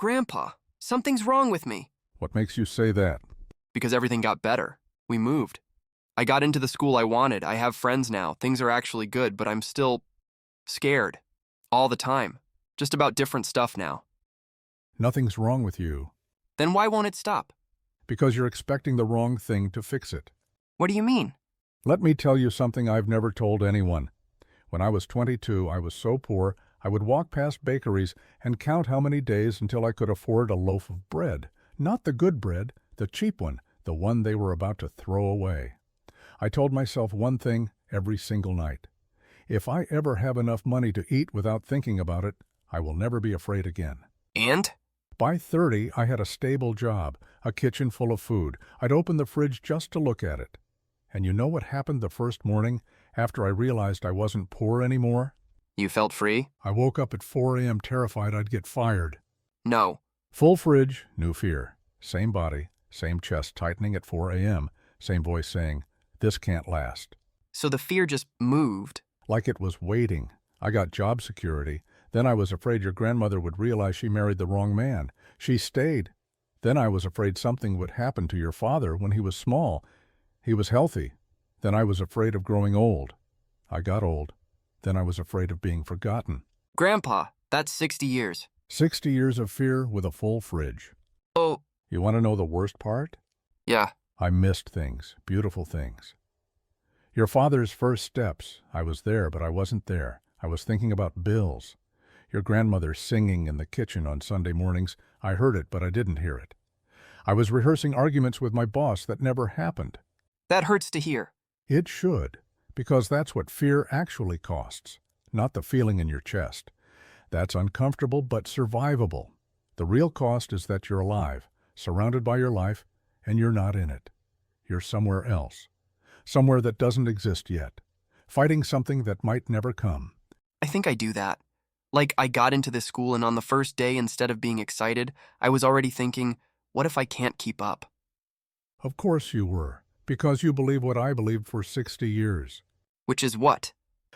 Grandpa, something's wrong with me. What makes you say that? Because everything got better. We moved. I got into the school I wanted. I have friends now. Things are actually good, but I'm still scared. All the time. Just about different stuff now. Nothing's wrong with you. Then why won't it stop? Because you're expecting the wrong thing to fix it. What do you mean? Let me tell you something I've never told anyone. When I was 22, I was so poor, I would walk past bakeries and count how many days until I could afford a loaf of bread. Not the good bread, the cheap one, the one they were about to throw away. I told myself one thing every single night. If I ever have enough money to eat without thinking about it, I will never be afraid again. And? By 30, I had a stable job, a kitchen full of food. I'd open the fridge just to look at it. And you know what happened the first morning after I realized I wasn't poor anymore? You felt free? I woke up at 4 a.m. terrified I'd get fired. No. Full fridge, new fear. Same body, same chest tightening at 4 a.m., same voice saying, "This can't last." So the fear just moved. Like it was waiting. I got job security. Then I was afraid your grandmother would realize she married the wrong man. She stayed. Then I was afraid something would happen to your father when he was small. He was healthy. Then I was afraid of growing old. I got old. Then I was afraid of being forgotten. Grandpa, that's 60 years. 60 years of fear with a full fridge. Oh. You want to know the worst part? Yeah. I missed things, beautiful things. Your father's first steps, I was there, but I wasn't there. I was thinking about bills. Your grandmother singing in the kitchen on Sunday mornings, I heard it, but I didn't hear it. I was rehearsing arguments with my boss that never happened. That hurts to hear. It should, because that's what fear actually costs, not the feeling in your chest. That's uncomfortable but survivable. The real cost is that you're alive, surrounded by your life, and you're not in it. You're somewhere else, somewhere that doesn't exist yet, fighting something that might never come. I think I do that. Like, I got into this school and on the first day, instead of being excited, I was already thinking, what if I can't keep up? Of course you were, because you believe what I believed for 60 years. Which is what?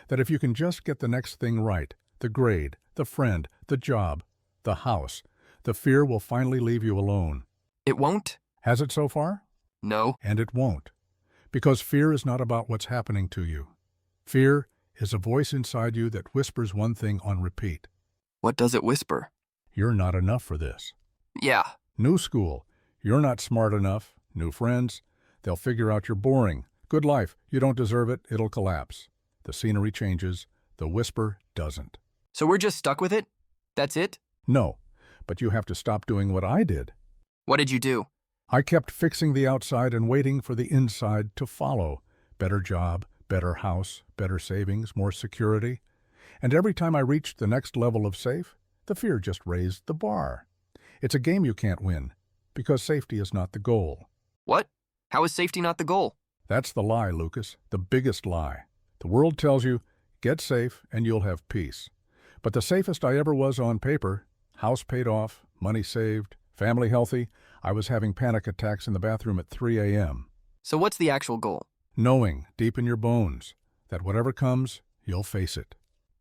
That if you can just get the next thing right, the grade, the friend, the job, the house, the fear will finally leave you alone. It won't? Has it so far? No. And it won't. Because fear is not about what's happening to you. Fear is a voice inside you that whispers one thing on repeat. What does it whisper? You're not enough for this. Yeah. New school. You're not smart enough. New friends. They'll figure out you're boring. Good life. You don't deserve it. It'll collapse. The scenery changes. The whisper doesn't. So we're just stuck with it? That's it? No, but you have to stop doing what I did. What did you do? I kept fixing the outside and waiting for the inside to follow. Better job, better house, better savings, more security. And every time I reached the next level of safe, the fear just raised the bar. It's a game you can't win, because safety is not the goal. What? How is safety not the goal? That's the lie, Lucas, the biggest lie. The world tells you, get safe and you'll have peace. But the safest I ever was on paper, house paid off, money saved, family healthy, I was having panic attacks in the bathroom at 3 a.m. So what's the actual goal? Knowing, deep in your bones, that whatever comes, you'll face it.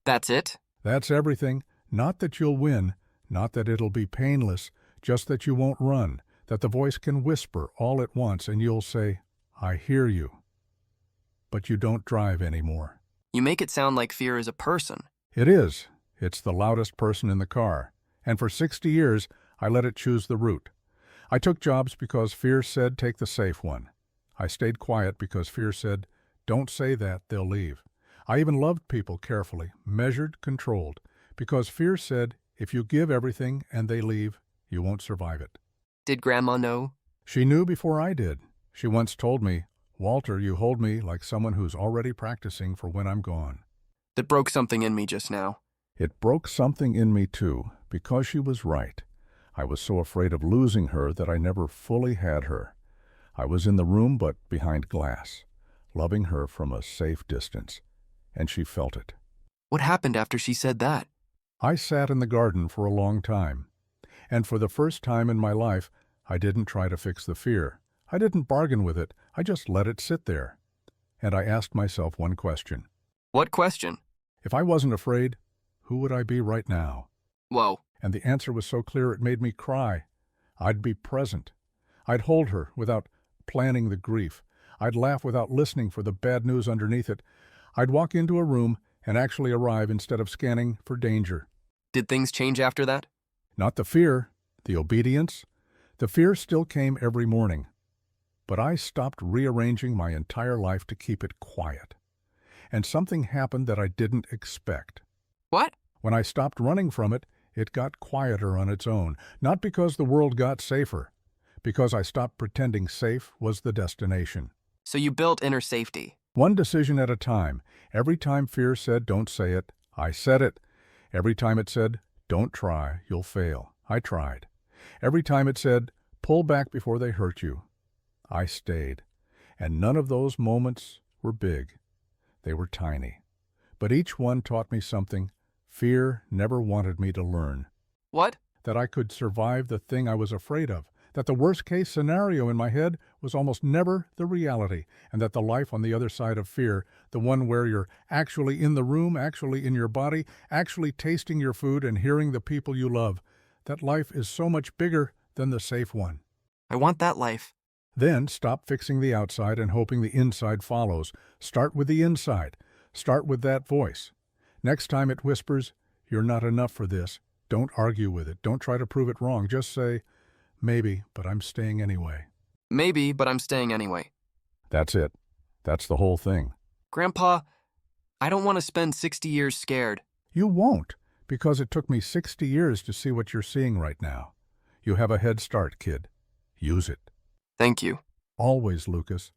That's it? That's everything. Not that you'll win, not that it'll be painless, just that you won't run, that the voice can whisper all at once and you'll say, I hear you. But you don't drive anymore. You make it sound like fear is a person. It is. It's the loudest person in the car. And for 60 years, I let it choose the route. I took jobs because fear said take the safe one. I stayed quiet because fear said, don't say that, they'll leave. I even loved people carefully, measured, controlled, because fear said, if you give everything and they leave, you won't survive it. Did Grandma know? She knew before I did. She once told me, Walter, you hold me like someone who's already practicing for when I'm gone. That broke something in me just now. It broke something in me too, because she was right. I was so afraid of losing her that I never fully had her. I was in the room but behind glass, loving her from a safe distance, and she felt it. What happened after she said that? I sat in the garden for a long time, and for the first time in my life, I didn't try to fix the fear. I didn't bargain with it. I just let it sit there. And I asked myself one question. What question? If I wasn't afraid, who would I be right now? Whoa. And the answer was so clear it made me cry. I'd be present. I'd hold her without planning the grief. I'd laugh without listening for the bad news underneath it. I'd walk into a room and actually arrive instead of scanning for danger. Did things change after that? Not the fear, the obedience. The fear still came every morning. But I stopped rearranging my entire life to keep it quiet. And something happened that I didn't expect. What? When I stopped running from it, it got quieter on its own. Not because the world got safer, because I stopped pretending safe was the destination. So you built inner safety. One decision at a time. Every time fear said, don't say it, I said it. Every time it said, don't try, you'll fail, I tried. Every time it said, pull back before they hurt you, I stayed. And none of those moments were big. They were tiny. But each one taught me something fear never wanted me to learn. What? That I could survive the thing I was afraid of. That the worst-case scenario in my head was almost never the reality, and that the life on the other side of fear, the one where you're actually in the room, actually in your body, actually tasting your food and hearing the people you love, that life is so much bigger than the safe one. I want that life. Then stop fixing the outside and hoping the inside follows. Start with the inside. Start with that voice. Next time it whispers, you're not enough for this, don't argue with it. Don't try to prove it wrong. Just say, maybe, but I'm staying anyway. Maybe, but I'm staying anyway. That's it. That's the whole thing. Grandpa, I don't want to spend 60 years scared. You won't, because it took me 60 years to see what you're seeing right now. You have a head start, kid. Use it. Thank you. Always, Lucas.